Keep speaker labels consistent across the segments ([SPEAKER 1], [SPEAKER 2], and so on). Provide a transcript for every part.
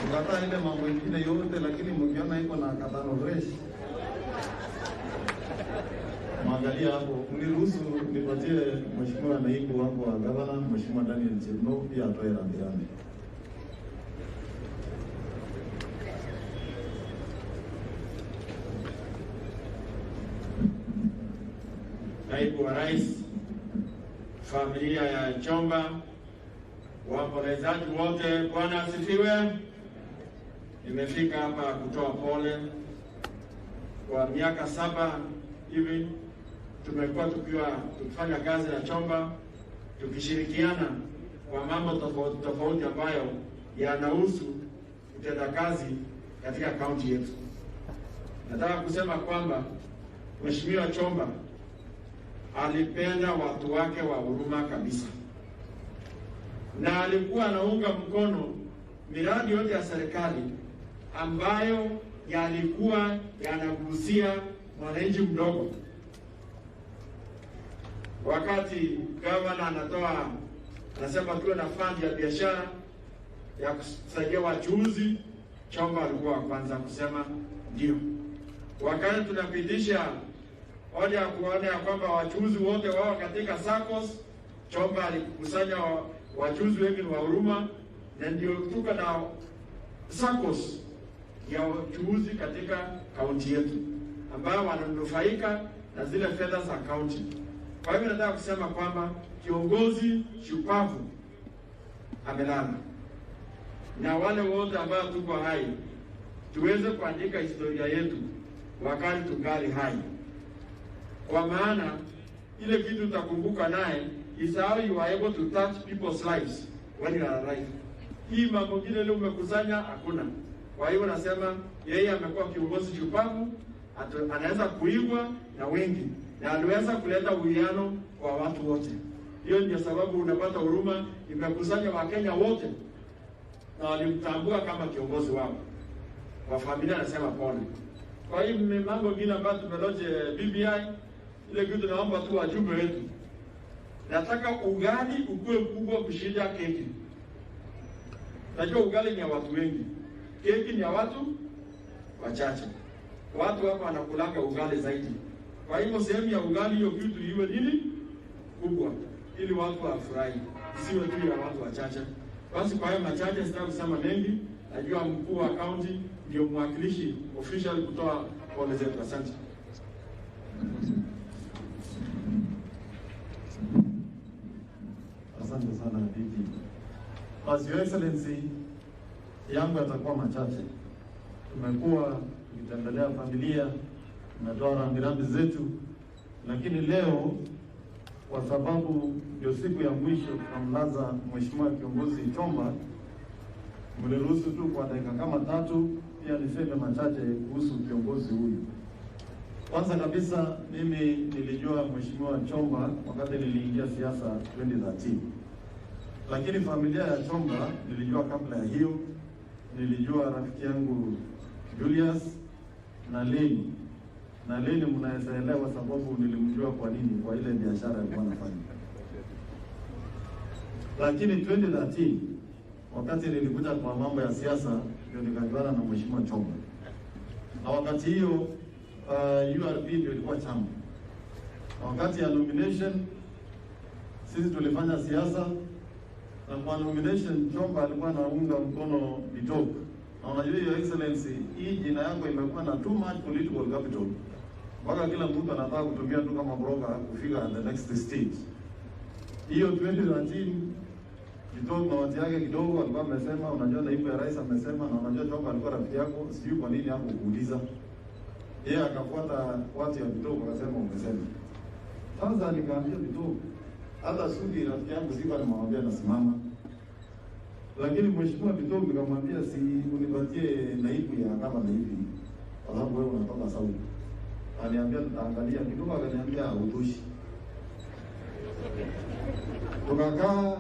[SPEAKER 1] Ukata ile mambo mengine yote, lakini mkiona iko na katano fresh. Mwangalia hapo, mniruhusu nipatie mheshimiwa naibu wangu wa gavana, Mheshimiwa Daniel Chebno, pia atoe rambirambi.
[SPEAKER 2] Naibu wa Rais, familia ya Chomba, waombolezaji wote, Bwana asifiwe. Nimefika hapa kutoa pole. Kwa miaka 7 hivi tumekuwa tukifanya kazi na Chomba, tukishirikiana kwa mambo tofauti ambayo yanahusu utendakazi katika kaunti yetu. Nataka kusema kwamba Mheshimiwa Chomba alipenda watu wake wa Huruma kabisa, na alikuwa anaunga mkono miradi yote ya serikali ambayo yalikuwa yanagusia mwananchi mdogo. Wakati gavana anasema tuwe na fund ya biashara ya kusaidia wachuuzi, Chomba alikuwa wa kwanza kusema ndio. Wakati tunapitisha hoja ya kuona ya kwamba wachuuzi wote wao katika SACCOS, Chomba alikusanya wachuuzi wengi wa Huruma, na ndio tuko na SACCOS ya wachuuzi katika kaunti yetu ambao wananufaika na zile fedha za kaunti. Kwa hivyo nataka kusema kwamba kiongozi shupavu amelala, na wale wote ambao tuko hai tuweze kuandika historia yetu wakati tungali hai, kwa maana ile kitu tutakumbuka naye is how you are able to touch people's lives when you are alive. Hii mambo ngine leo umekusanya hakuna. Kwa hiyo nasema yeye amekuwa kiongozi shupavu, anaweza kuigwa na wengi, na aliweza kuleta uwiano kwa watu wote. Hiyo ndio sababu unapata Huruma imekusanya Wakenya wote na walimtambua kama kiongozi wao. Kwa familia nasema pole. Kwa hiyo mambo mengine ambayo tumeloje BBI, ile kitu naomba tu wajumbe wetu, nataka ugali ukue kubwa kushinda keki. Najua ugali ni ya watu wengi, keki ni ya watu wachache. Watu hapa wanakulanga ugali zaidi. Kwa hivyo sehemu ya ugali hiyo kitu iwe nini kubwa, ili watu wafurahi, isiwe tu ya watu wachache. Basi kwa hiyo machache, sitaki kusema mengi. Najua mkuu wa county ndio mwakilishi official kutoa pole zetu. Asante.
[SPEAKER 1] Asante sana DP. As Your Excellency, yangu yatakuwa machache. Tumekuwa tukitembelea familia, tumetoa rambirambi zetu, lakini leo kwa sababu ndio siku ya mwisho tunamlaza Mheshimiwa kiongozi Chomba, mniruhusu tu kwa dakika kama 3 pia niseme machache kuhusu kiongozi huyu. Kwanza kabisa, mimi nilijua Mheshimiwa Chomba wakati niliingia siasa 2013. Lakini familia ya Chomba nilijua kabla ya hiyo. Nilijua rafiki yangu Julius na Leni. Na Leni mnaweza elewa sababu nilimjua kwa nini, kwa ile biashara alikuwa anafanya. Lakini 2013 wakati nilikuja kwa mambo ya siasa ndio nikajuana na Mheshimiwa Chomba. Na wakati hiyo URP ndio ilikuwa chama. Na wakati ya nomination sisi tulifanya siasa, na kwa nomination Chomba alikuwa anaunga mkono Ruto. Na unajua Your Excellency, hii jina yako imekuwa na too much political capital. Mpaka kila mtu anataka kutumia tu kama broker kufika the next stage. Hiyo 2013 Ruto na watu yake kidogo alikuwa amesema, unajua naibu ya rais amesema, na unajua Chomba alikuwa rafiki yako, sijui kwa nini hapo kuuliza. Yeye akafuata watu ya Ruto akasema umesema. Sasa nikaambia Ruto, hata Sudi rafiki yangu sifa nimwambia nasimama. Lakini Mheshimiwa Ruto nikamwambia si unipatie naibu ya kama na hivi, kwa sababu wewe unatoka Saudi. Aliambia tutaangalia kidogo, akaniambia hautoshi. Tukakaa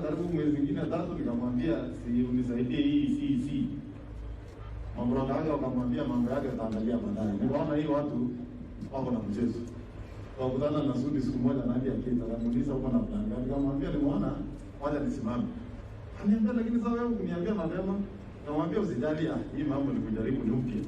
[SPEAKER 1] karibu mwezi mwingine 3, nikamwambia si unisaidie hii. Mambo yake akamwambia mambo yake tutaangalia baadaye. Nikaona hii watu wako na mchezo. Tukakutana na Sudi siku moja na hadi akita, akamuuliza uko na plan. Nikamwambia nimeona wacha nisimame. Aniambia lakini sasa wewe kuniambia mapema, Namwambia usijali, hii mambo ni kujaribu ni upya.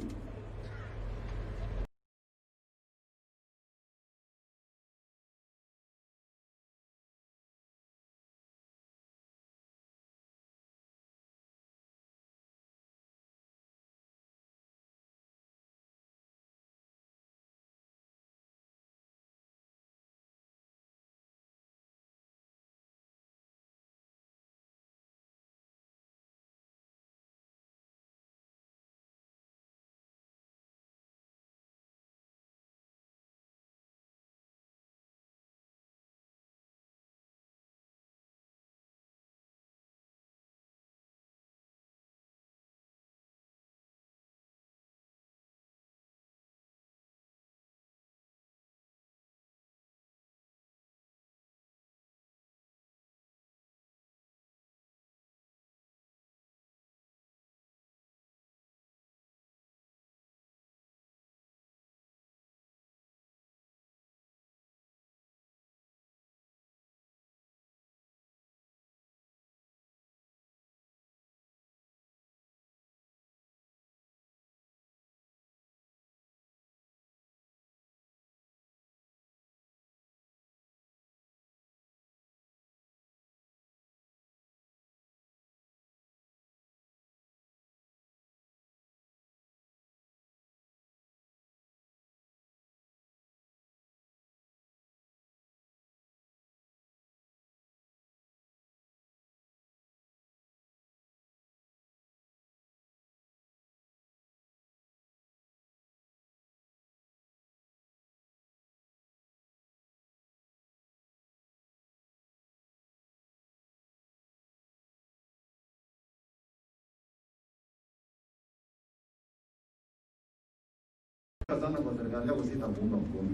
[SPEAKER 1] Sana kwa serikali yako sitakuunga mkono.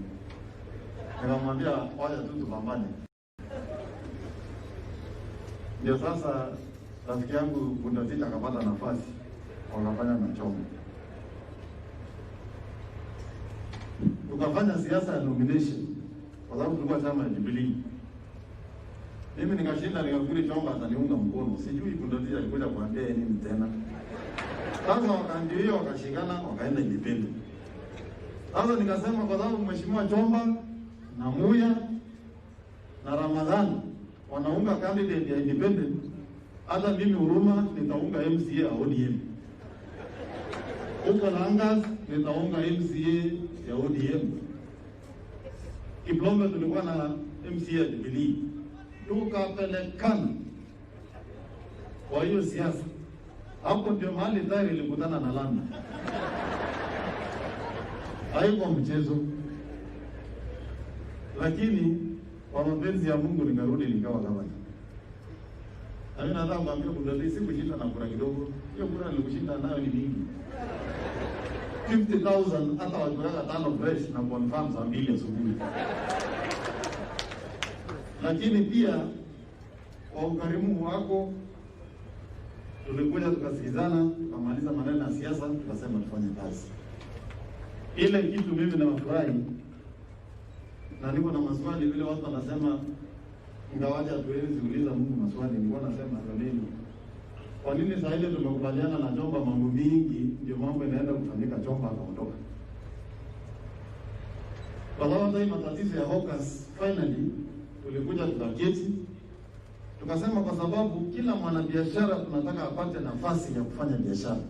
[SPEAKER 1] Nikamwambia wacha tu tupambane. Ndio sasa rafiki yangu Condolence akapata nafasi wakafanya na Chomba. Tukafanya siasa ya nomination kwa sababu tulikuwa chama ya Jubilee. Mimi nikashinda nikafikiri Chomba ataniunga mkono. Sijui Condolence alikuja kuambia nini tena. Sasa wakaambia hiyo wakashikana wakaenda independent. Sasa nikasema kwa sababu Mheshimiwa Chomba na Muya na Ramadhani wanaunga candidate ya independent, hata mimi Huruma nitaunga MCA ya ODM. Huko Langas nitaunga MCA ya ODM. Kiplombe tulikuwa na MCA ya Jubilee. Tukapelekana kwa hiyo siasa. Hapo ndio mahali tayari nilikutana na Landa. Haiko mchezo. Lakini kwa mapenzi ya Mungu nikarudi nikawa gavana. Na mimi nataka kuambia Condolence kushinda na kura kidogo. Hiyo kura nilikushinda nayo ni mingi. 50,000 hata wakiweka tano fresh na confirm saa 2 asubuhi. Lakini pia kwa ukarimu wako tulikuja tukasikizana, tukamaliza maneno ya siasa, tukasema tufanye kazi. Ile kitu mimi nawafurahi na niko na maswali vile watu wanasema ingawaje hatuwezi kuuliza Mungu maswali, nilikuwa nasema mimi kwa nini sasa ile tumekubaliana na Chomba mambo mingi ndio mambo inaenda kufanyika Chomba akaondoka. Kwa sababu hii matatizo ya hawkers finally tulikuja tukaketi tukasema kwa sababu kila mwanabiashara tunataka apate nafasi ya kufanya biashara.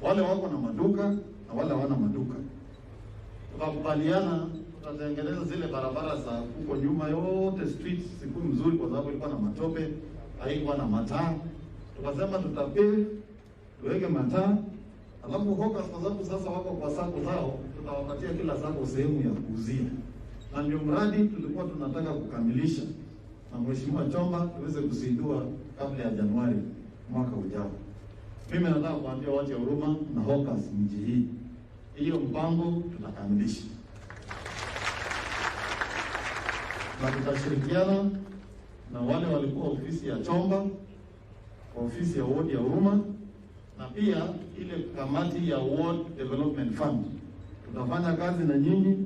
[SPEAKER 1] Wale wako na maduka na wale hawana maduka. Tukakubaliana tutatengeneza zile barabara za huko nyuma yote streets siku mzuri kwa sababu ilikuwa na matope, haikuwa na mataa. Tukasema tutapave, tuweke mataa, alafu hawkers kwa sababu sasa wako kwa sako zao, tutawapatia kila sako sehemu ya kuuzia. Na ndio mradi tulikuwa tunataka kukamilisha na Mheshimiwa Chomba tuweze kuzindua kabla ya Januari mwaka ujao. Mimi nataka kuambia watu ya Huruma na hawkers mji hii, hiyo mpango tutakamilisha. Na tutashirikiana na wale walikuwa ofisi ya Chomba, ofisi ya ward ya Huruma na pia ile kamati ya Ward Development Fund. Tutafanya kazi na nyinyi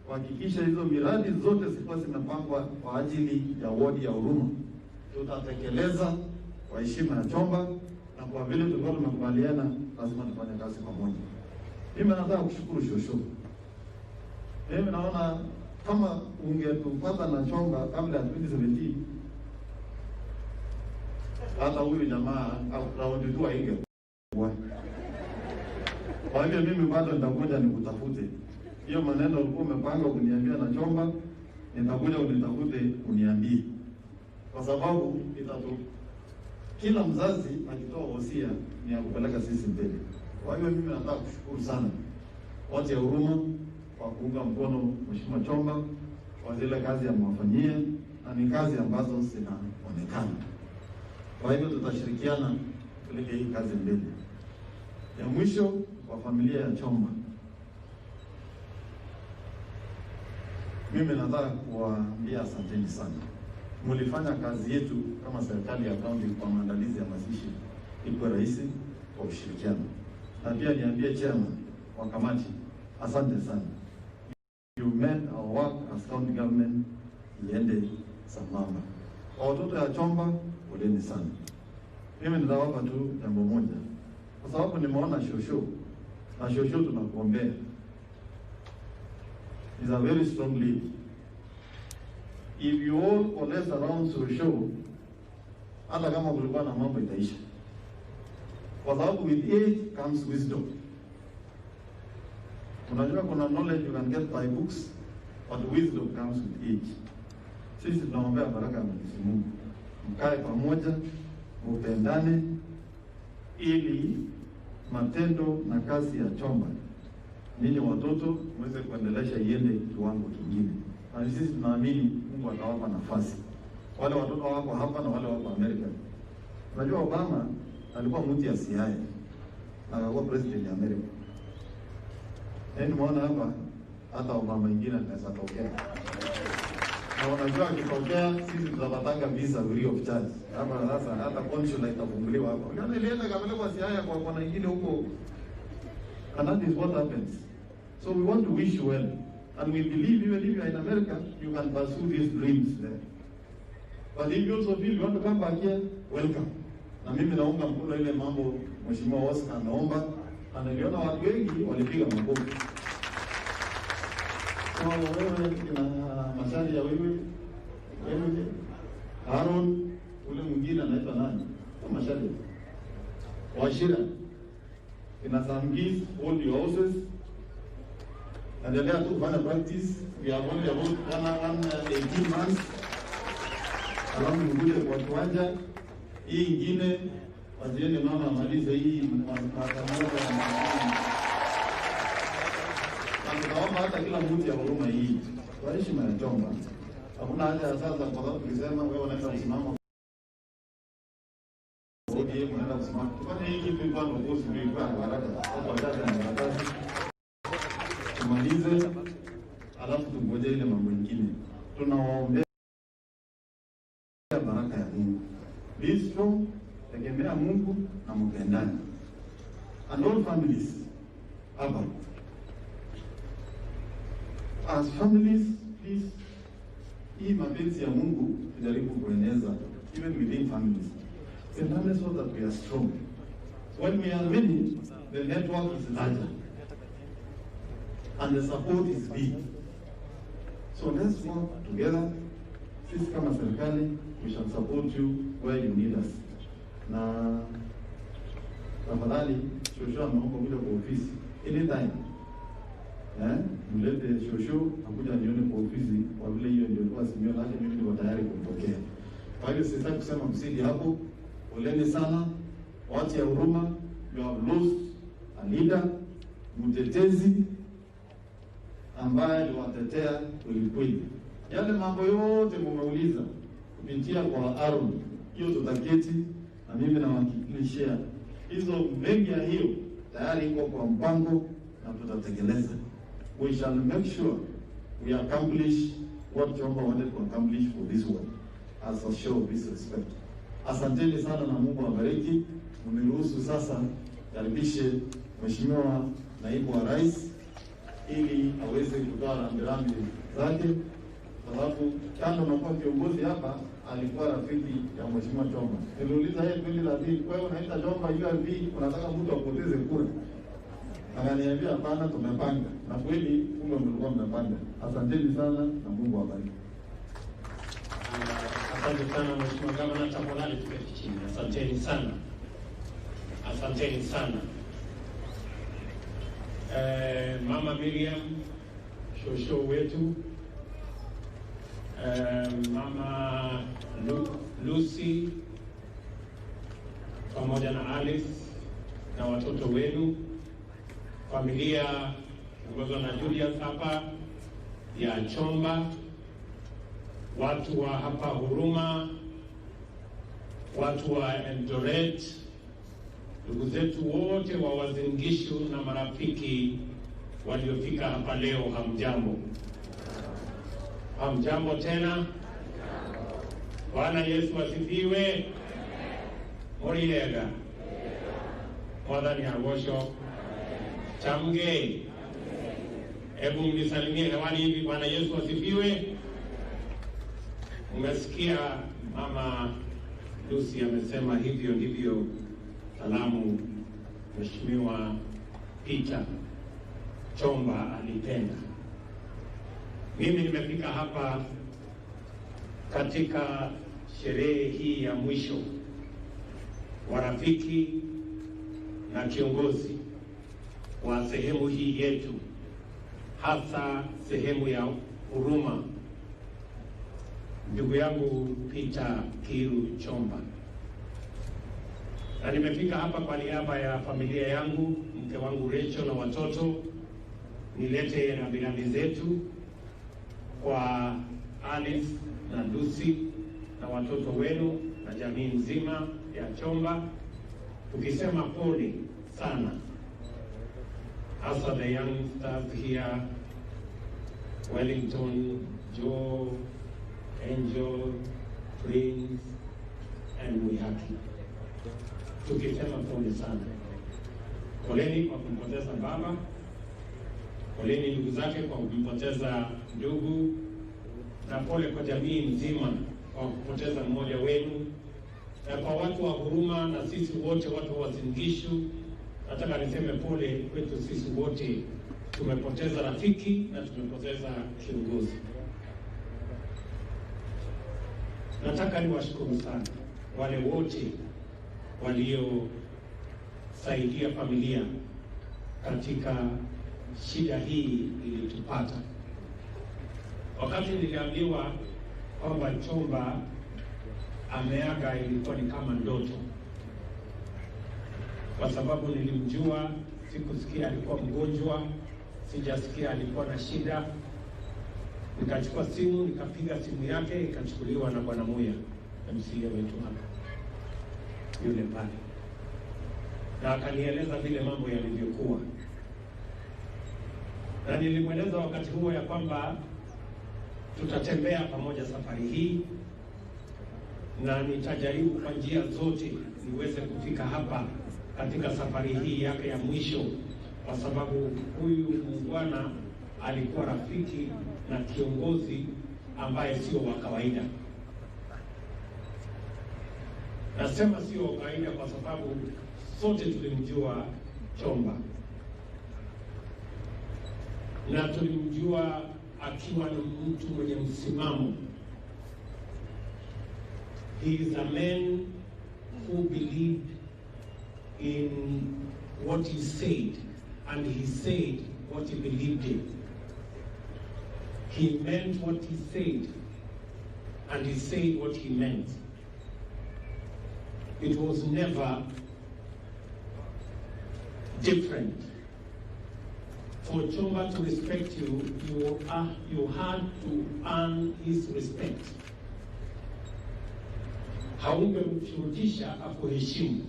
[SPEAKER 1] kuhakikisha hizo miradi zote zilikuwa zimepangwa kwa ajili ya ward ya Huruma. Tutatekeleza kwa heshima ya Chomba na kwa vile tulikuwa tumekubaliana lazima tufanye kazi pamoja. Mimi nataka kushukuru Shosho. Mimi naona kama ungetupata na Chomba kabla ya 2017 hata huyu jamaa raundi tu ainge. Kwa hivyo mimi bado nitakuja nikutafute. Hiyo maneno ulikuwa umepanga kuniambia na Chomba, nitakuja unitafute uniambie. Kwa sababu kila mzazi akitoa wosia ni ya kupeleka sisi mbele. Kwa hivyo mimi nataka kushukuru sana watu ya Huruma kwa kuunga mkono Mheshimiwa Chomba kwa zile kazi ya mwafanyia, na ni kazi ambazo zinaonekana. Kwa hivyo tutashirikiana kupeleka hii kazi mbele. Ya mwisho kwa familia ya Chomba, mimi nataka kuwaambia asanteni sana. Mlifanya kazi yetu kama serikali ya kaunti kwa maandalizi ya mazishi ikuwe rahisi kwa ushirikiano. Na pia niambie chairman wa kamati, asante sana. You made our work as county government iende sambamba. Kwa watoto ya Chomba, poleni sana. Mimi nitawapa tu jambo moja, kwa sababu nimeona Shosho, na Shosho tunakuombea. Is a very strong lead. If you all coalesce around Shosho, hata kama kulikuwa na mambo itaisha. Kwa sababu with age comes wisdom. Unajua kuna knowledge you can get by books, but wisdom comes with age. Sisi tunaombea baraka ya Mwenyezi Mungu. Mkae pamoja, mpendane, ili matendo na kazi ya Chomba ninyi watoto mweze kuendelesha iende kiwango kingine. Na sisi tunaamini Mungu atawapa nafasi. Wale watoto wako hapa na wale wako Amerika. Unajua Obama alikuwa mtu ya CIA na alikuwa president ya Amerika. Yaani muona hapa hata Obama mwingine anaweza tokea. Na unajua akitokea sisi tutapatanga visa free of charge. Hapa sasa hata consulate itafunguliwa hapa. Unaona ilienda kapelekwa CIA kwa kona nyingine huko. And that is what happens. So we want to wish you well. And we believe even if you are in America, you can pursue these dreams there. But if you also feel you want to come back here, welcome. Na mimi naunga mkono ile mambo Mheshimiwa Oscar anaomba, na niliona watu wengi walipiga makofi. Kama wewe na masharti ya wewe Aaron, ule mwingine anaitwa nani? Kama masharti. Washira. Ina Samgis, hold your horses. Endelea tu kufanya practice. We have only about 18 months. Alafu mkuje kwa kiwanja. Hii ingine wazieni mama amalize hii matangazo ya mama. Na tunaomba hata kila mtu ya Huruma hii kwa heshima ya Chomba. Hakuna haja ya sasa kwa sababu tulisema wewe unaenda kusimama. Wewe unaenda kusimama. Tufanye hii kitu kwa ngozi ndio kwa haraka. Kwa dada na karatasi. Tumalize alafu tungoje ile mambo mengine. Tunawaombea baraka ya Mungu. Be strong, tegemea Mungu na mpendane. And all families hapa. As families, please, hii mapenzi ya Mungu tujaribu kueneza even within families. Tendane so that we are strong. When we are many, the network is larger. And the support is big. So let's work together. Sisi kama serikali, we shall support you where you need us. Na tafadhali Shosho anaomba kuja kwa ofisi anytime. Mlete Shosho akuja nione kwa ofisi, kwa vile hiyo ndio kwa simio lake, mimi niko tayari kumpokea. Kwa hiyo sitaki kusema msidi hapo. Poleni sana watu ya Huruma, you have lost a leader, mtetezi ambaye aliwatetea kweli. Yale mambo yote mmeuliza kupitia kwa Aaron, hiyo tutaketi na mimi nawahakikishia hizo mengi ya hiyo tayari iko kwa mpango na tutatekeleza. We shall make sure we accomplish what Chomba wanted to accomplish for this world as a show of respect. Asanteni sana na Mungu awabariki. Mniruhusu sasa karibishe Mheshimiwa Naibu wa Rais ili aweze kutoa rambirambi zake. sababu kando na kuwa kiongozi hapa alikuwa rafiki ya Mheshimiwa Chomba. Niliuliza yeye 2013, kwa hiyo unaita Chomba URP unataka mtu apoteze kura? Akaniambia hapana, tumepanga. Na kweli kumbe mlikuwa mmepanga. Asanteni sana na Mungu awabariki.
[SPEAKER 3] Asante sana Mheshimiwa Gavana, tafadhali tuketi chini. Asanteni sana. Asanteni sana. Mama Miriam, shosho wetu, Mama Lucy pamoja na Alice na watoto wenu, familia kiongozwa na Julius hapa ya Chomba, watu wa hapa Huruma, watu wa Eldoret, ndugu zetu wote wa Uasin Gishu na marafiki waliofika hapa leo, hamjambo. Hamjambo tena. Bwana Yesu asifiwe. Moriega. Mwadhani agosho. Chamge. Hebu mnisalimie hewani hivi, Bwana Yesu asifiwe. Umesikia Mama Lucy amesema hivyo ndivyo salamu Mheshimiwa Peter Chomba alipenda. Mimi nimefika hapa katika sherehe hii ya mwisho wa rafiki na kiongozi wa sehemu hii yetu, hasa sehemu ya Huruma, ndugu yangu Peter Kiiru Chomba. Na nimefika hapa kwa niaba ya familia yangu, mke wangu Rachel na watoto, nilete rambirambi zetu kwa Alice na Lucy na watoto wenu na jamii nzima ya Chomba, tukisema pole sana, hasa the youngsters here, Wellington, Joe, Angel, Prince and Wihaki, tukisema pole sana. Poleni kwa kumpoteza baba, poleni ndugu zake kwa kumpoteza ndugu, na pole kwa jamii nzima kwa kupoteza mmoja wenu, na kwa watu wa Huruma na sisi wote watu wa Uasin Gishu. Nataka niseme pole kwetu sisi wote, tumepoteza rafiki na tumepoteza kiongozi. Nataka niwashukuru sana wale wote waliosaidia familia katika shida hii ilitupata. Wakati niliambiwa kwamba Chomba ameaga, ilikuwa ni kama ndoto, kwa sababu nilimjua, sikusikia alikuwa mgonjwa, sijasikia alikuwa na shida. Nikachukua simu, nikapiga simu yake, ikachukuliwa na Bwana Muya, MCA wetu hapa yule pale, na akanieleza vile mambo yalivyokuwa. Na nilimweleza wakati huo ya kwamba tutatembea pamoja safari hii, na nitajaribu kwa njia zote niweze kufika hapa katika safari hii yake ya mwisho, kwa sababu huyu bwana alikuwa rafiki na kiongozi ambaye sio wa kawaida. Nasema sio wa kawaida kwa sababu sote tulimjua Chomba, na tulimjua akiwa ni mtu mwenye msimamo. He is a man who believed in what he said, and he said what he believed in. He meant what he said, and he said what he meant. It was never different. For Chomba to respect you, you had to earn his respect. Haungemshurutisha akuheshimu.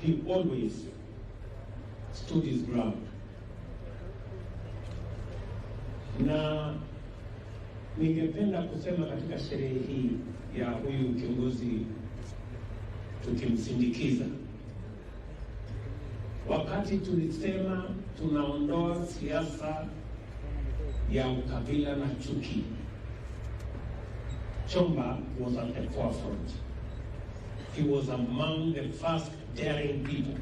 [SPEAKER 3] He always stood his ground. Na ningependa kusema katika sherehe hii ya huyu kiongozi tukimsindikiza, wakati tulisema tunaondoa siasa ya ukabila na chuki. Chomba was at the forefront. He was among the first daring people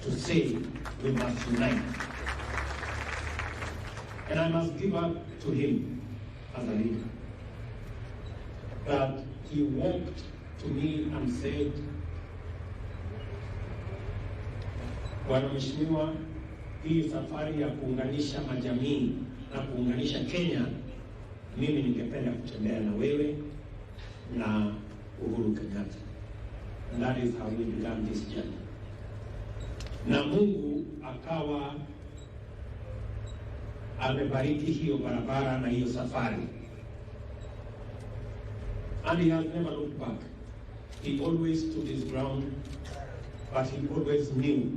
[SPEAKER 3] to say we must unite. And I must give up to him as a leader. That he walked to me and said, Bwana Mheshimiwa, hii safari ya kuunganisha majamii na kuunganisha Kenya, mimi ningependa kutembea na wewe na Uhuru Kenyatta. And that is how we began this journey. Na Mungu akawa amebariki hiyo barabara na hiyo safari. And he has never looked back. He always stood his ground, but he always knew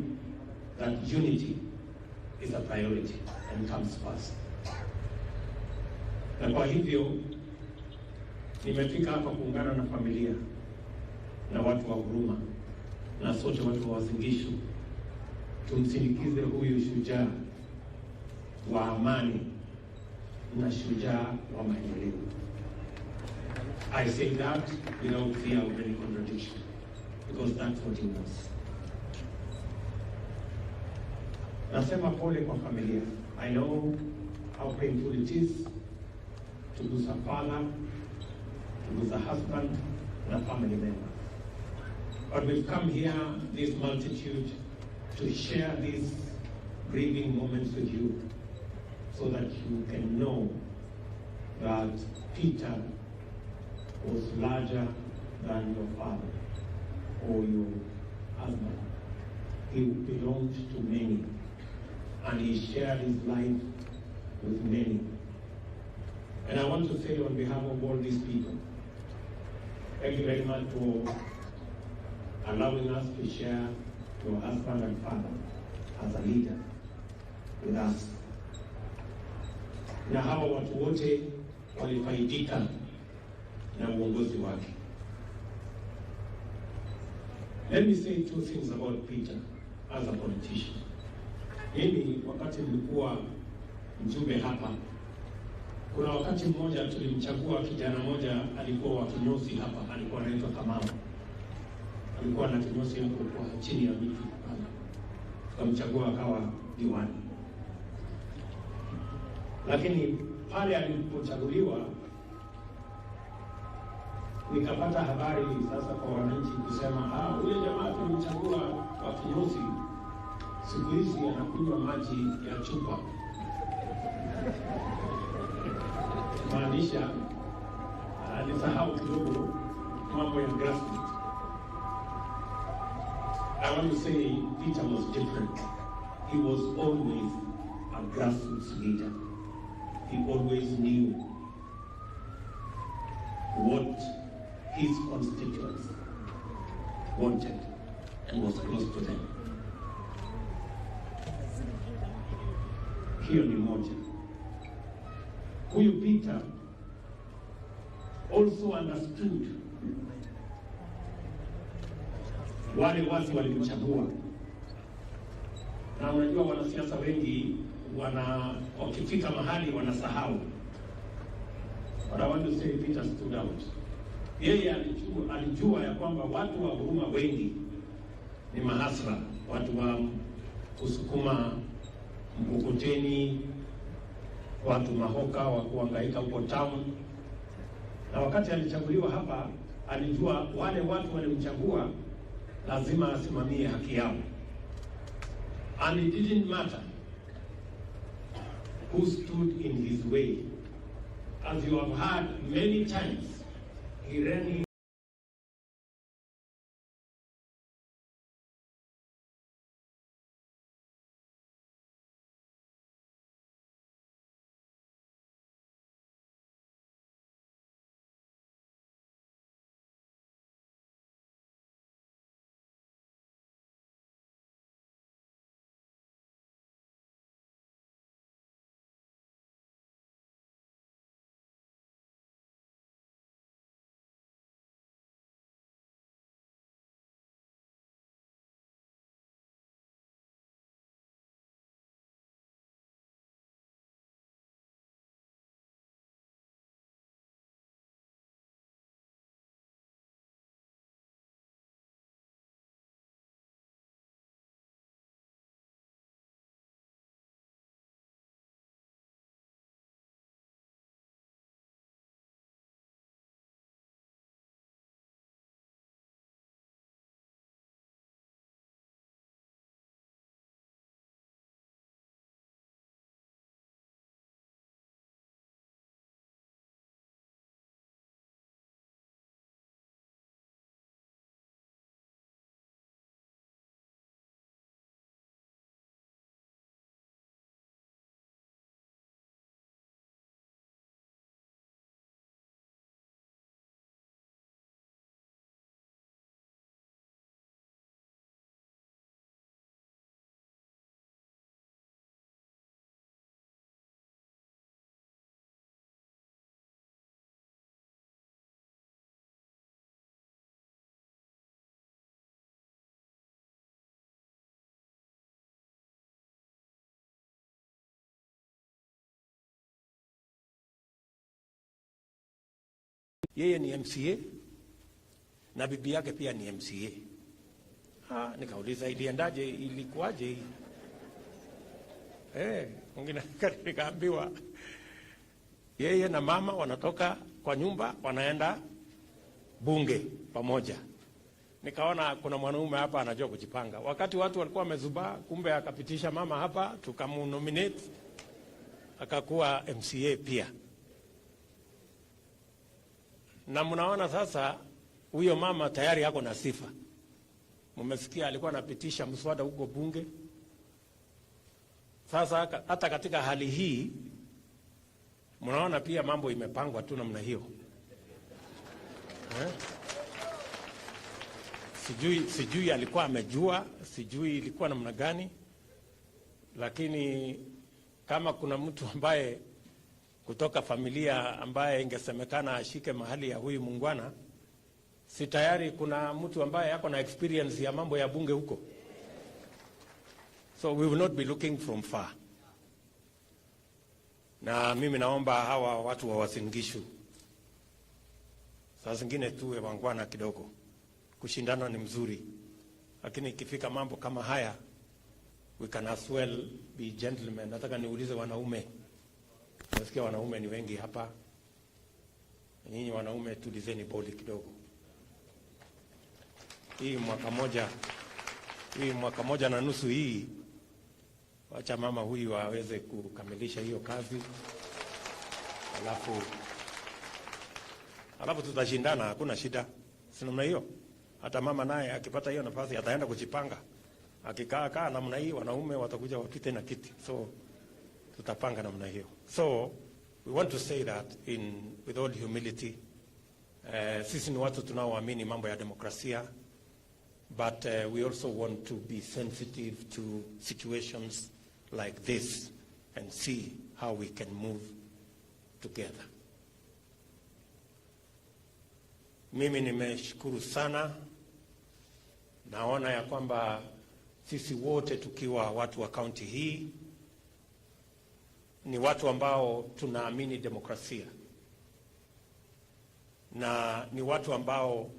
[SPEAKER 3] that unity is a priority and comes first. Na kwa hivyo nimefika hapa kuungana na familia na watu wa Huruma na sote watu wa Gishu, tumsindikize huyu shujaa wa amani na shujaa wa maendeleo. I say that without fear of any contradiction, because that's what he was. Nasema pole kwa familia. I know how painful it is to lose a father, to lose a husband, and a family member. But we've come here, this multitude, to share these grieving moments with you, so that you can know that Peter was larger than your father or your husband. He belonged to many, and he shared his life with many. And I want to say on behalf of all these people, thank you very much for allowing us to share your husband and father as a leader with us. Na hawa watu wote walifaidika na uongozi wake. Let me say two things about Peter as a politician. Mimi wakati nilikuwa mjumbe hapa, kuna wakati mmoja tulimchagua kijana mmoja alikuwa wa kinyozi hapa, alikuwa anaitwa Kamau. Alikuwa na kinyozi hapo kwa chini ya miti hapa. Tukamchagua akawa diwani. Lakini pale alipochaguliwa, nikapata habari sasa kwa wananchi kusema, ule jamaa tulimchagua wa kinyozi, siku hizi anakunywa maji ya chupa. Maanisha alisahau kidogo mambo ya grassroots. I want to say Peter was different. He was always a grassroots leader. He always knew what his constituents wanted and was close to them. Hiyo ni moja. Huyu Peter also understood wale watu walimchagua. Na unajua wanasiasa wengi wakifika mahali wanasahau. But I want to say Peter stood out. Yeye alijua ya kwamba watu wa Huruma wengi ni mahasla, watu wa kusukuma mkokoteni, watu mahoka wa kuhangaika huko town. Na wakati alichaguliwa hapa, alijua wale watu walimchagua lazima asimamie haki yao. And it didn't matter who stood in his way. As you have heard many times, he ran in Yeye ni MCA na bibi yake pia ni MCA. Nikauliza iliendaje, ilikuwaje hii? Mwingine nikaambiwa yeye na mama wanatoka kwa nyumba wanaenda bunge pamoja. Nikaona kuna mwanaume hapa anajua kujipanga. Wakati watu walikuwa wamezubaa, kumbe akapitisha mama hapa, tukamunominate akakuwa MCA pia. Na mnaona sasa huyo mama tayari yako na sifa. Mmesikia alikuwa anapitisha mswada huko bunge. Sasa hata katika hali hii mnaona pia mambo imepangwa tu namna hiyo. Sijui alikuwa amejua, sijui ilikuwa namna gani, lakini kama kuna mtu ambaye kutoka familia ambaye ingesemekana ashike mahali ya huyu mungwana, si tayari kuna mtu ambaye yako na experience ya mambo ya bunge huko. So we will not be looking from far. Na mimi naomba hawa watu wa Uasin Gishu saa zingine tuwe wangwana kidogo. Kushindana ni mzuri, lakini ikifika mambo kama haya we can as well be gentlemen. Nataka niulize wanaume, nasikia wanaume ni wengi hapa, nyinyi wanaume tulizeni boli kidogo. Hii mwaka moja na nusu hii, wacha mama huyu aweze kukamilisha hiyo kazi, alafu tutashindana, hakuna shida. Si namna hiyo? Hata mama naye akipata hiyo nafasi ataenda kujipanga. Akikaa namna hii, wanaume watakuja wapite na kiti. So tutapanga namna hiyo. So we want to say that with all humility, sisi ni watu tunaoamini mambo ya demokrasia, but we also want to be sensitive to situations like this and see how we can move together. Mimi nimeshukuru sana. Naona ya kwamba sisi wote tukiwa watu wa kaunti hii ni watu ambao tunaamini demokrasia, na ni watu ambao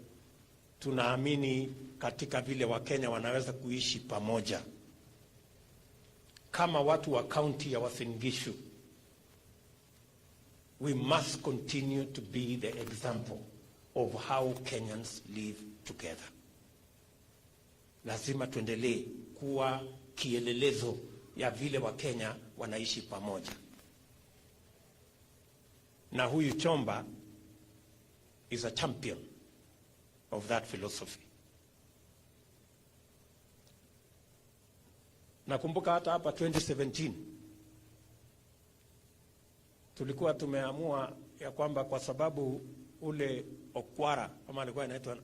[SPEAKER 3] tunaamini katika vile Wakenya wanaweza kuishi pamoja. Kama watu wa kaunti ya Uasin Gishu, we must continue to be the example of how Kenyans live together. Lazima tuendelee kuwa kielelezo ya vile Wakenya wanaishi pamoja. Na huyu Chomba is a champion of that philosophy. Nakumbuka hata hapa 2017 tulikuwa tumeamua ya kwamba kwa sababu ule Okwara, kama alikuwa anaitwa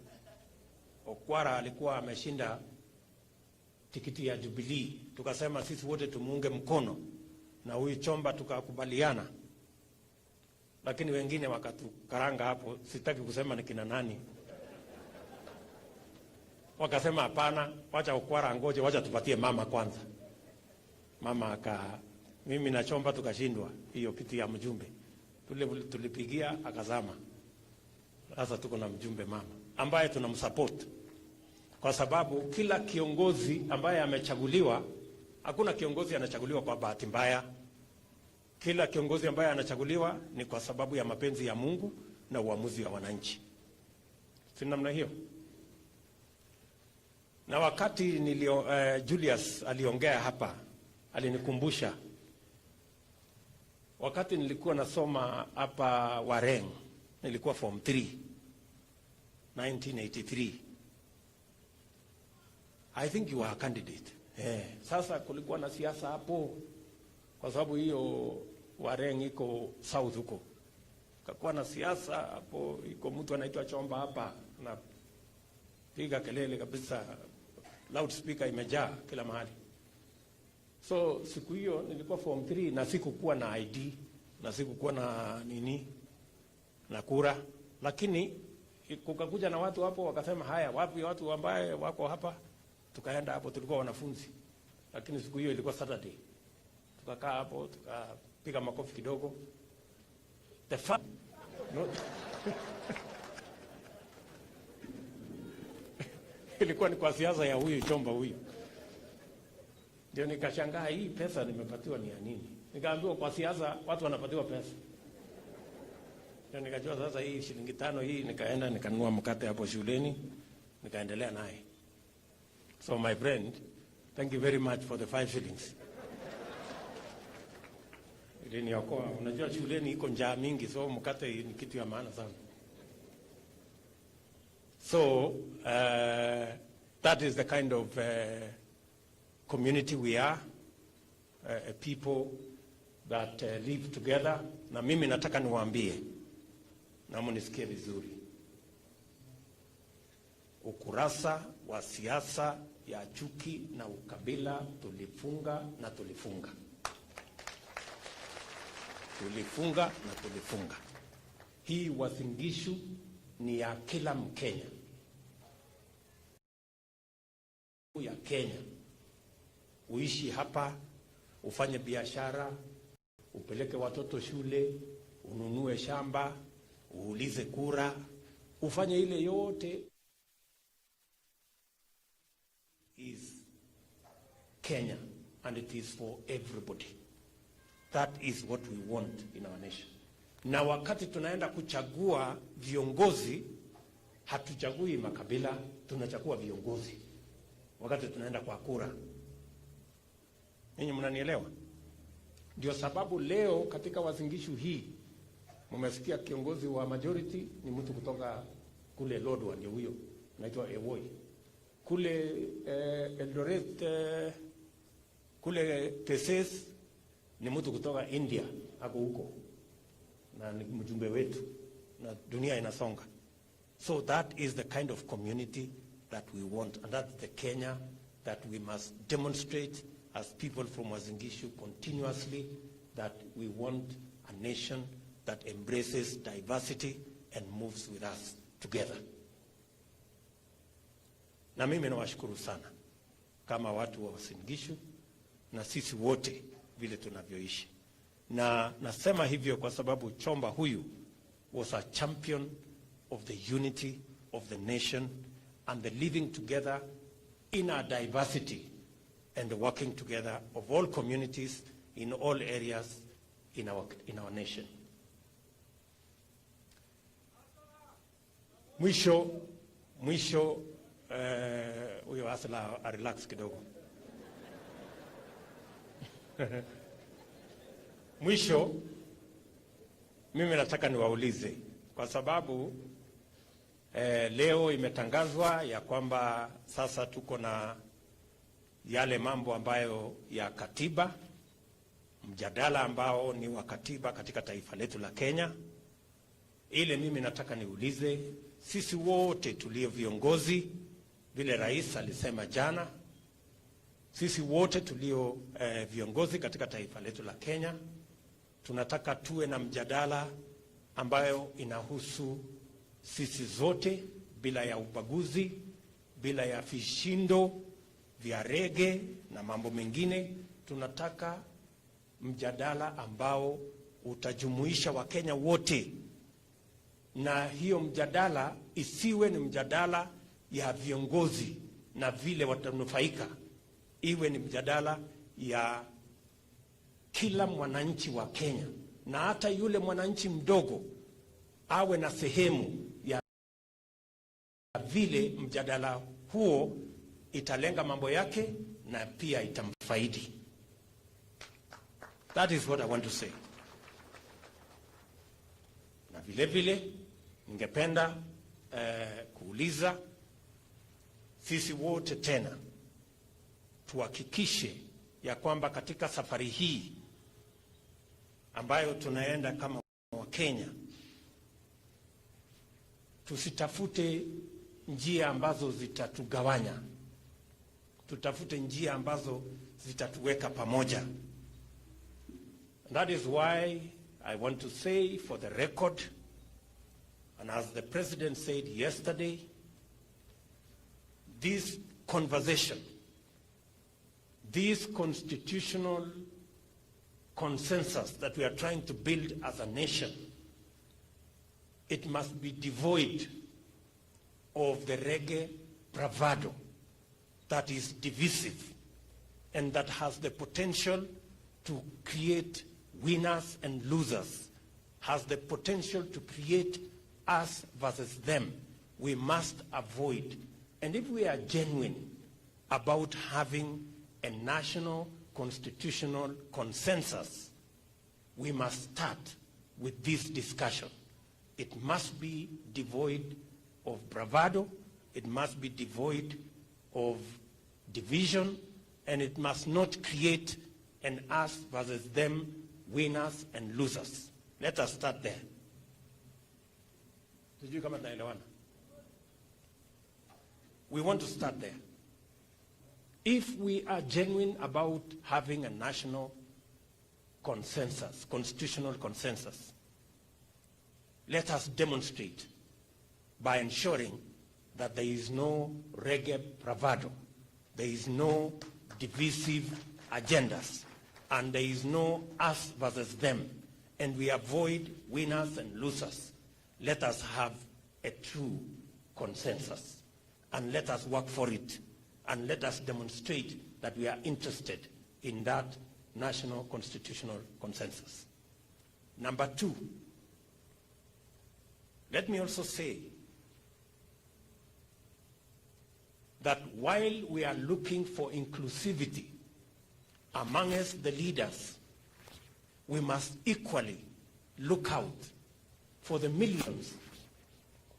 [SPEAKER 3] Okwara, alikuwa ameshinda tikiti ya Jubilee, tukasema sisi wote tumuunge mkono na huyu Chomba, tukakubaliana. Lakini wengine wakatukaranga hapo, sitaki kusema ni kina nani. Wakasema hapana, wacha Okwara ngoje, wacha tupatie mama kwanza. Mama mimi na Chomba tukashindwa hiyo kiti ya mjumbe. Tulipigia akazama. Sasa tuko na mjumbe mama ambaye tunamsupport, kwa sababu kila kiongozi ambaye amechaguliwa, hakuna kiongozi anachaguliwa kwa bahati mbaya. Kila kiongozi ambaye anachaguliwa ni kwa sababu ya mapenzi ya Mungu na uamuzi wa wananchi. Si namna hiyo? Na wakati Julius aliongea hapa, alinikumbusha wakati nilikuwa nasoma hapa Wareng, nilikuwa form 3 1983. I think you were a candidate. Sasa kulikuwa na siasa hapo, kwa sababu hiyo Wareng iko south huko. Kakuwa na siasa hapo, iko mtu anaitwa Chomba hapa na piga kelele kabisa, loudspeaker imejaa kila mahali. So siku hiyo nilikuwa form 3 na sikukuwa na ID na sikukuwa na na kura, lakini kukakuja na watu hapo wakasema haya, wapi watu ambaye wako hapa? Tukaenda hapo, tulikuwa wanafunzi, lakini siku hiyo ilikuwa Saturday. Tukakaa hapo, tukapiga makofi kidogo. ilikuwa ni kwa siasa ya huyu Chomba huyu. Ndio nikashangaa hii pesa nimepatiwa ni ya nini? Nikaambiwa kwa siasa watu wanapatiwa pesa. Ndio nikajua sasa hii shilingi 5 hii, nikaenda nikanunua mkate hapo shuleni, nikaendelea naye. So my friend, thank you very much for the 5 shillings. Iliniokoa. Unajua shuleni iko njaa mingi, so mkate ni kitu ya maana sana. So that is the kind of community we are, a people that live together. Na mimi nataka niwaambie, na munisikie vizuri, ukurasa wa siasa ya chuki na ukabila tulifunga na tulifunga. Tulifunga na tulifunga. Hii Uasin Gishu ni ya kila Mkenya. Ya Kenya. Uishi hapa, ufanye biashara, upeleke watoto shule, ununue shamba, uulize kura, ufanye ile yote. Is Kenya, and it is for everybody. That is what we want in our nation. Na wakati tunaenda kuchagua viongozi, hatuchagui makabila, tunachagua viongozi. Wakati tunaenda kwa kura. Ninyi mnanielewa? Ndio sababu leo katika Uasin Gishu hii mmesikia kiongozi wa majority ni mtu kutoka kule Lodwar, ndio huyo anaitwa Ewoi. Kule Eldoret, kule Teses ni mtu kutoka India, ako huko na ni mjumbe wetu, na dunia inasonga. So that is the kind of community that we want, and that's the Kenya that we must demonstrate as people from Uasin Gishu continuously, that we want a nation that embraces diversity and moves with us together. Na mimi nawashukuru sana kama watu wa Uasin Gishu na sisi wote vile tunavyoishi. Na nasema hivyo kwa sababu Chomba huyu was a champion of the unity of the nation and the living together in our diversity and the working together of all communities in all areas in our nation. Mwisho huyo asala relax kidogo. Mwisho mimi nataka niwaulize kwa sababu leo imetangazwa ya kwamba sasa tuko na yale mambo ambayo ya katiba, mjadala ambao ni wa katiba katika taifa letu la Kenya. Ile mimi nataka niulize sisi wote tulio viongozi, vile rais alisema jana, sisi wote tulio viongozi katika taifa letu la Kenya, tunataka tuwe na mjadala ambayo inahusu sisi zote bila ya ubaguzi, bila ya vishindo vya rege na mambo mengine. Tunataka mjadala ambao utajumuisha Wakenya wote, na hiyo mjadala isiwe ni mjadala ya viongozi na vile watanufaika, iwe ni mjadala ya kila mwananchi wa Kenya, na hata yule mwananchi mdogo awe na sehemu ya vile mjadala huo italenga mambo yake na pia itamfaidi. That is what I want to say. Na vile vile ningependa kuuliza sisi wote tena tuhakikishe ya kwamba katika safari hii ambayo tunaenda kama Wakenya, tusitafute njia ambazo zitatugawanya, tutafute njia ambazo zitatuweka pamoja. And that is why I want to say for the record, and as the President said yesterday, this conversation, this constitutional consensus that we are trying to build as a nation, it must be devoid of the reggae bravado that is divisive and that has the potential to create winners and losers, has the potential to create us versus them, we must avoid. And if we are genuine about having a national constitutional consensus, we must start with this discussion. It must be devoid of bravado, it must be devoid of division, and it must not create an us versus them, winners and losers. Let us start there. Sijui kama tunaelewana. We want to start there. If we are genuine about having a national consensus, constitutional consensus, let us demonstrate by ensuring that there is no reggae bravado, there is no divisive agendas, and there is no us versus them, and we avoid winners and losers. Let us have a true consensus, and let us work for it, and let us demonstrate that we are interested in that national constitutional consensus. Number two, let me also say that while we are looking for inclusivity amongst the leaders, we must equally look out for the millions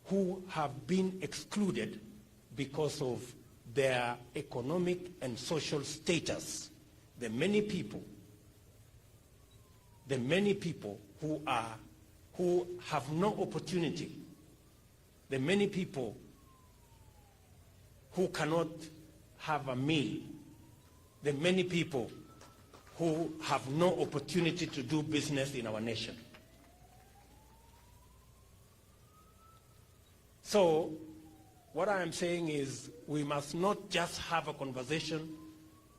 [SPEAKER 3] who have been excluded because of their economic and social status. The many people who have no opportunity, the many people who cannot have a meal, the many people who have no opportunity to do business in our nation. So what I am saying is we must not just have a conversation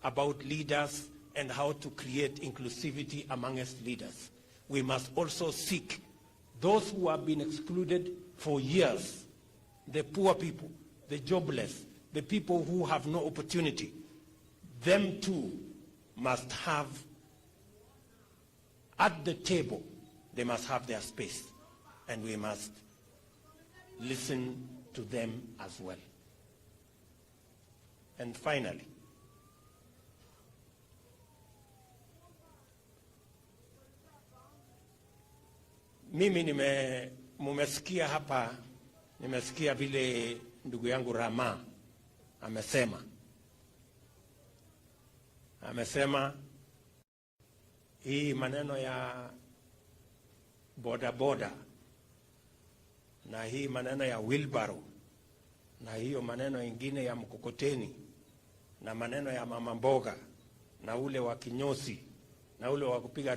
[SPEAKER 3] about leaders and how to create inclusivity amongst leaders. We must also seek those who have been excluded for years, the poor people, the jobless, the people who have no opportunity. Them too must have, at the table, they must have their space, and we must listen to them as well. And finally, mimi mumesikia hapa, nimesikia vile ndugu yangu Rama amesema hii maneno ya boda boda na hii maneno ya wheelbarrow na hiyo maneno ingine ya mkokoteni na maneno ya mama mboga na ule wa kinyosi na ule wa kupiga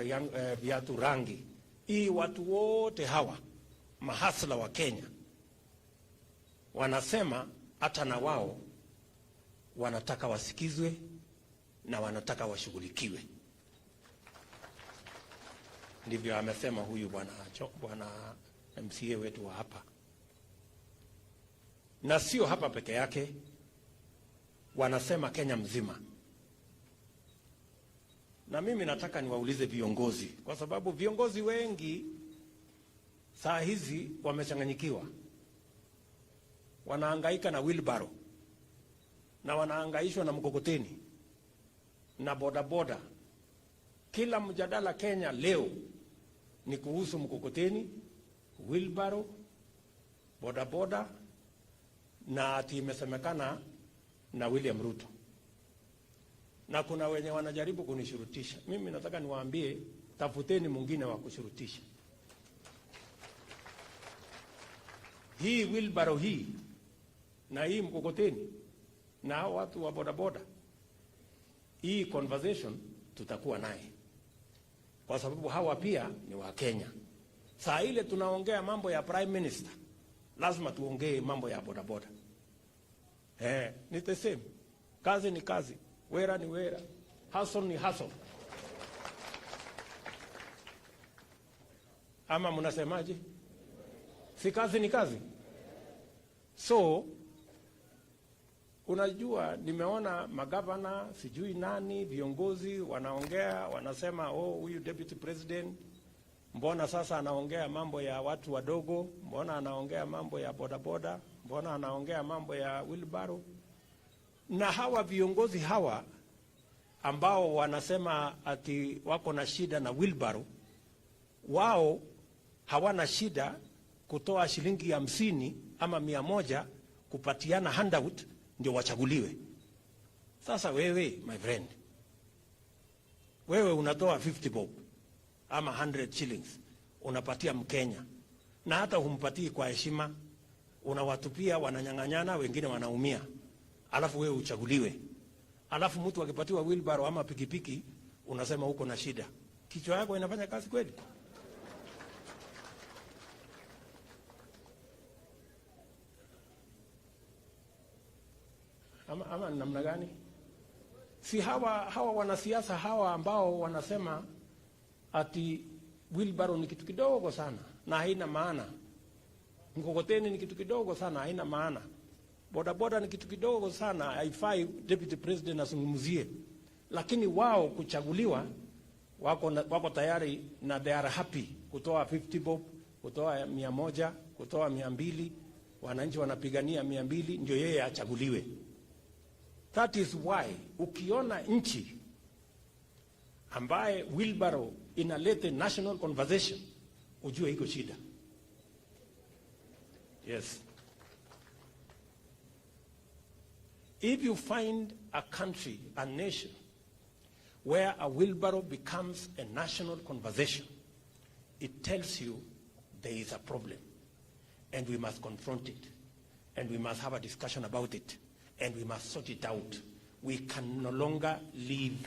[SPEAKER 3] viatu rangi, hii watu wote hawa mahasla wa Kenya wanasema hata na wao wanataka wasikizwe na wanataka washughulikiwe. Ndivyo amesema huyu bwana MCA wetu wa hapa, na sio hapa peke yake, wanasema Kenya mzima. Na mimi nataka niwaulize viongozi, kwa sababu viongozi wengi saa hizi wamechanganyikiwa, wanahangaika na wheelbarrow na wanahangaishwa na mkokoteni na bodaboda. Kila mjadala Kenya leo ni kuhusu mkokoteni, wheelbarrow, bodaboda, na ati imesemekana na William Ruto. Na kuna wenye wanajaribu kunishurutisha. Mimi nataka niwaambie, tafuteni mwingine wa kushurutisha. Hii wheelbarrow hii na hii mkokoteni na watu wa bodaboda, hii conversation tutakuwa naye, kwa sababu hawa pia ni wa Kenya. Saa ile tunaongea mambo ya prime minister, lazima tuongee mambo ya bodaboda. Ni the same. Kazi ni kazi, wera ni wera, hustle ni hustle. Ama mnasemaje? Si kazi ni kazi. So Unajua, nimeona magavana sijui nani viongozi wanaongea, wanasema huyu deputy president mbona sasa anaongea mambo ya watu wadogo, mbona anaongea mambo ya bodaboda, mbona anaongea mambo ya wheelbarrow. Na hawa viongozi hawa ambao wanasema ati wako na shida na wheelbarrow, wao hawana shida kutoa shilingi 50 ama 100 kupatiana handout ndio wachaguliwe. Sasa wewe my friend, wewe unatoa 50 bob ama 100 shillings unapatia Mkenya, na hata humpatii kwa heshima, unawatupia, wananyang'anyana, wengine wanaumia, alafu wewe uchaguliwe. Alafu mtu akipatiwa wheelbarrow ama pikipiki unasema uko na shida. Kichwa yako inafanya kazi kweli? Ama namna gani? Si hawa wanasiasa hawa ambao wanasema ati wheelbarrow ni kitu kidogo sana na haina maana, mkokoteni ni kitu kidogo sana haina maana, bodaboda ni kitu kidogo sana haifai deputy president azungumzie, lakini wao kuchaguliwa wako tayari na they are happy kutoa 50 bob, kutoa 100, kutoa 200, wananchi wanapigania 200 ndio yeye achaguliwe. That is why ukiona nchi ambaye wheelbarrow inalete national conversation, ujue iko shida. Yes. If you find a country, a nation, where a wheelbarrow becomes a national conversation, it tells you there is a problem, and we must confront it, and we must have a discussion about it, and we must sort it out. We can no longer live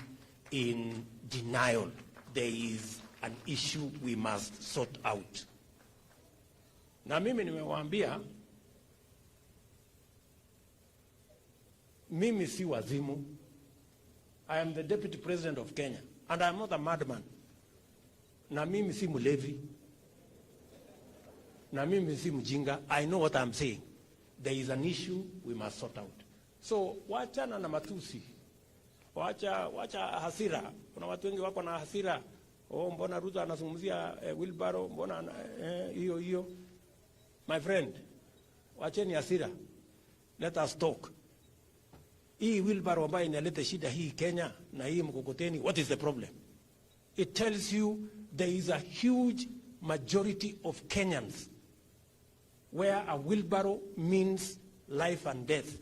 [SPEAKER 3] in denial. There is an issue we must sort out. Na mimi nimewaambia, mimi si wazimu. I am the deputy president of Kenya, and I am not a madman. Na mimi si mulevi. Na mimi si mjinga. I know what I am saying. There is an issue we must sort out. So wachana na matusi, wacha hasira. Kuna watu wengi wako na hasira. Mbona Ruto anazungumzia wheelbarrow, mbona hiyo. My friend, wacheni hasira. Let us talk. Hii wheelbarrow ambayo inaleta shida hii Kenya na hii mkokoteni, what is the problem? It tells you there is a huge majority of Kenyans where a wheelbarrow means life and death.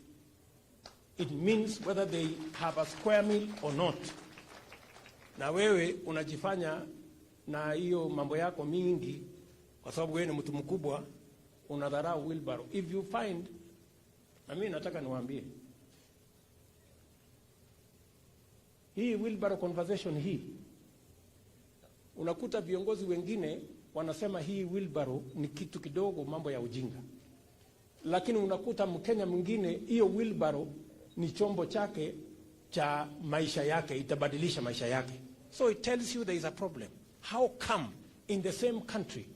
[SPEAKER 3] It means whether they have a square meal or not. Na wewe unajifanya na hiyo mambo yako mingi kwa sababu wewe ni mtu mkubwa, unadharau wheelbarrow. If you find, na mimi nataka niwaambie, hii wheelbarrow conversation hii, unakuta viongozi wengine wanasema hii wheelbarrow ni kitu kidogo, mambo ya ujinga. Lakini unakuta Mkenya mwingine hiyo wheelbarrow ni chombo chake cha maisha yake, itabadilisha maisha yake. So it tells you there is a problem. How come in the same country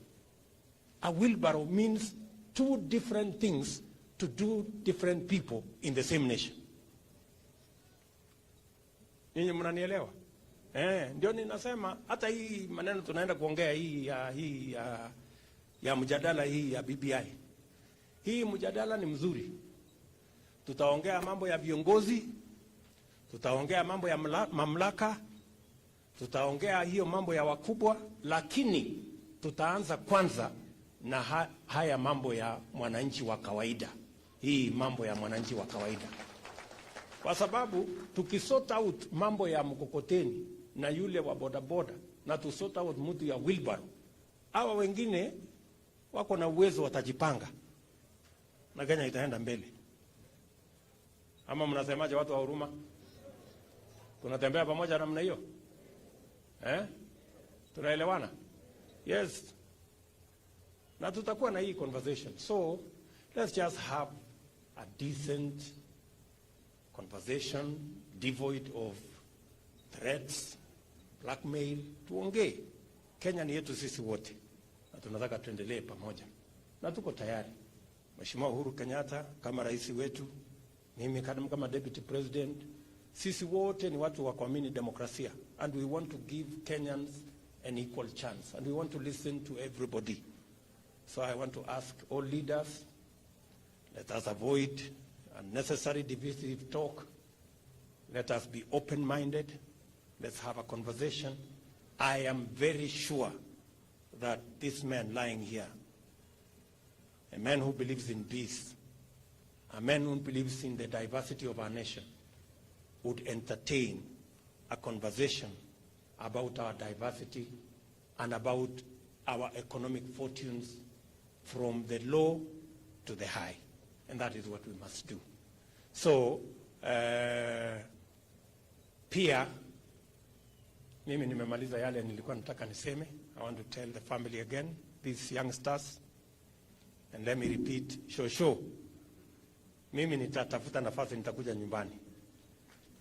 [SPEAKER 3] a wheelbarrow means two different things to do different people in the same nation? Ninyi mnanielewa? Ndio ninasema hata hii maneno tunaenda kuongea hii ya mjadala hii ya BBI. Hii mjadala ni mzuri. Tutaongea mambo ya viongozi, tutaongea mambo ya mamlaka, tutaongea hiyo mambo ya wakubwa, lakini tutaanza kwanza na haya mambo ya mwananchi wa kawaida. Hii mambo ya mwananchi wa kawaida. Kwa sababu tukisort out mambo ya mkokoteni na yule wa bodaboda na tusort out mtu ya wheelbarrow, hawa wengine wako na uwezo watajipanga na Kenya itaenda mbele. Ama mnasemaje watu wa Huruma? Tunatembea pamoja namna hiyo? Tunaelewana? Yes. Na tutakuwa na hii conversation. So let's just have a decent conversation devoid of threats, blackmail. Tuongee. Kenya ni yetu sisi wote. Na tunataka tuendelee pamoja. Na tuko tayari. Mheshimiwa Uhuru Kenyatta kama rais wetu, Mimi kama deputy president, sisi wote ni watu wa kuamini demokrasia, and we want to give Kenyans an equal chance, and we want to listen to everybody. So I want to ask all leaders, let us avoid unnecessary divisive talk. Let us be open-minded. Let's have a conversation. I am very sure that this man lying here, a man who believes in peace, a man who believes in the diversity of our nation, would entertain a conversation about our diversity and about our economic fortunes from the low to the high. And that is what we must do. So, pia, mimi nimemaliza yale nilikuwa nataka niseme. I want to tell the family again, these youngsters, and let me repeat, shosho, mimi nitatafuta nafasi nitakuja nyumbani.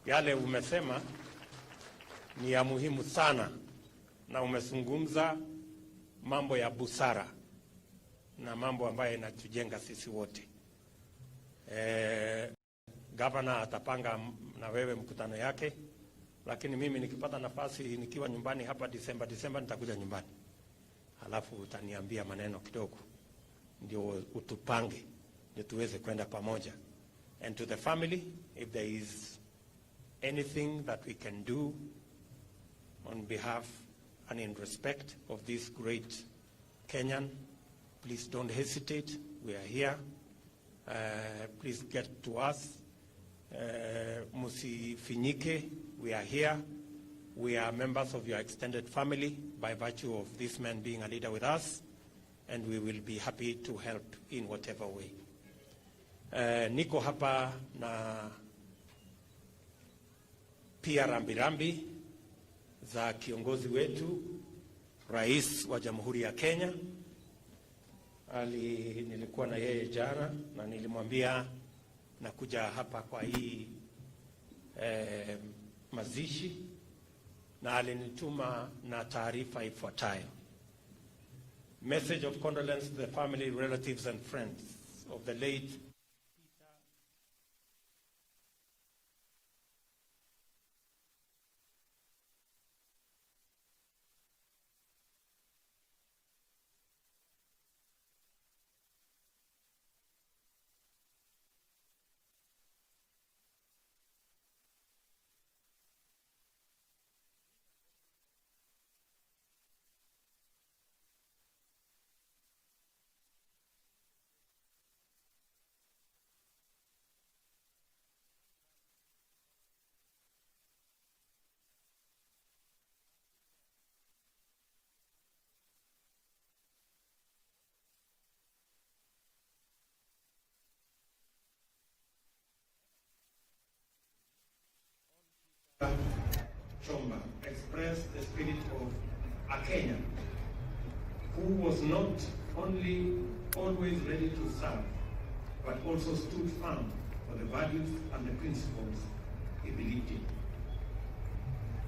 [SPEAKER 3] Yale umesema ni ya muhimu sana, na umezungumza mambo ya busara na mambo ambayo inatujenga sisi wote. Governor atapanga na wewe mkutano yake, lakini mimi nikipata nafasi nikiwa nyumbani hapa Disemba nitakuja nyumbani. Halafu utaniambia maneno kidogo ndio utupange ndio tuweze kwenda pamoja. And to the family, if there is anything that we can do on behalf and in respect of this great Kenyan, please don't hesitate. We are here. Please get to us. Musifinyike, we are here. We are members of your extended family by virtue of this man being a leader with us, and we will be happy to help in whatever way. Niko hapa na pia rambirambi za kiongozi wetu, Rais wa Jamhuri ya Kenya. Nilikuwa na yeye jana na nilimwambia nakuja hapa kwa hii mazishi, na alinituma na taarifa ifuatayo. Message of condolence to the family, relatives and friends of the late Chomba expressed the spirit of a Kenyan who was not only always ready to serve, but also stood firm for the values and the principles he believed in.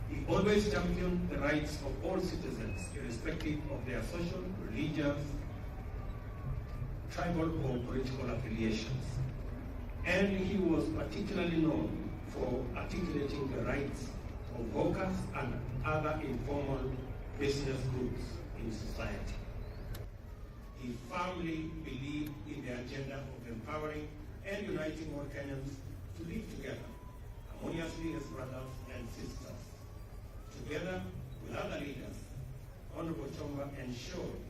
[SPEAKER 3] He always championed the rights of all citizens, irrespective of their social, religious, tribal or political affiliations. And he was particularly known for articulating the rights of workers and other informal business groups in society. He firmly believed in the agenda of empowering and uniting all Kenyans to live together harmoniously as brothers and sisters. Together with other leaders, Honorable Chomba ensured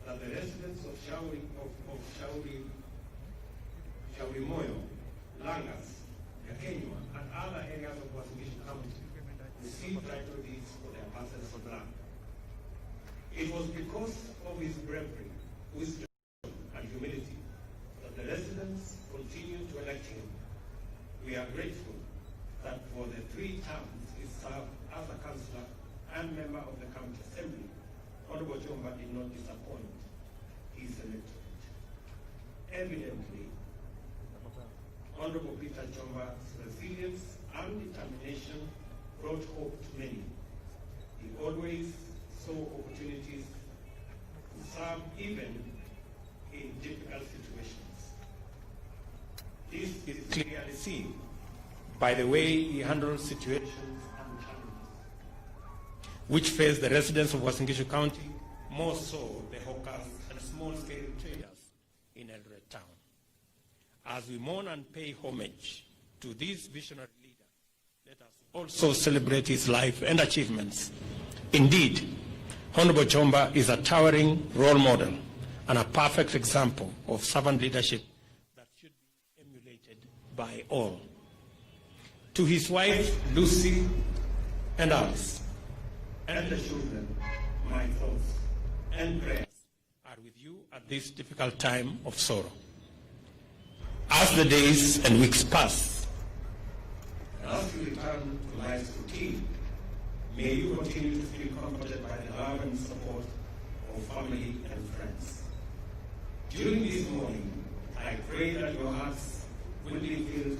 [SPEAKER 3] that the residents of Shauri Moyo, Langas, Yakenywa, and other areas of Uasin County received title deeds for their parcels of land. It was because of his bravery, wisdom, and humility that the residents continued to elect him. We are grateful that for the 3 terms he served as a councillor and member of the county assembly, Honorable Chomba did not disappoint his electorate. Evidently, Honorable Peter Chomba's resilience and determination brought hope to many. He always saw opportunities to serve even in difficult situations. This is clearly seen by the way he handles situations and challenges which face the residents of Uasin Gishu County, more so the hawkers and small-scale traders in Eldoret town. As we mourn and pay homage to this visionary leader, let us also celebrate his life and achievements. Indeed, Honorable Chomba is a towering role model and a perfect example of servant leadership that should be emulated by all. To his wife, Lucy, and Alice, and the children, my thoughts and prayers are with you at this difficult time of sorrow. As the days and weeks pass, and as you return to life's routine, may you continue to feel comforted by the love and support of family and friends. During this morning, I pray that your hearts will be filled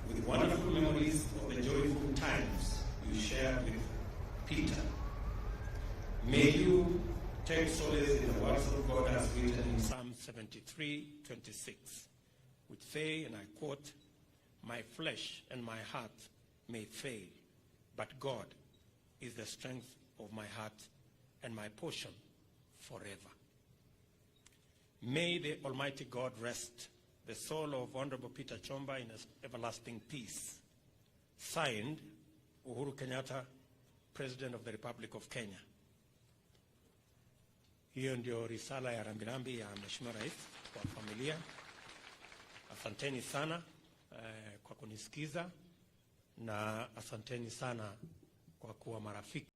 [SPEAKER 3] with wonderful memories of the joyful times you shared with Peter. May you take solace in the words of God as written in Psalm 73:26, which say, and I quote, "My flesh and my heart may fail, but God is the strength of my heart and my portion forever." May the Almighty God rest the soul of Honorable Peter Chomba in everlasting peace. Signed, Uhuru Kenyatta, President of the Republic of Kenya. Hiyo ndio risala ya rambirambi ya Mheshimiwa Rais kwa familia. Asanteni sana kwa kunisikiza na asanteni sana kwa kuwa marafiki.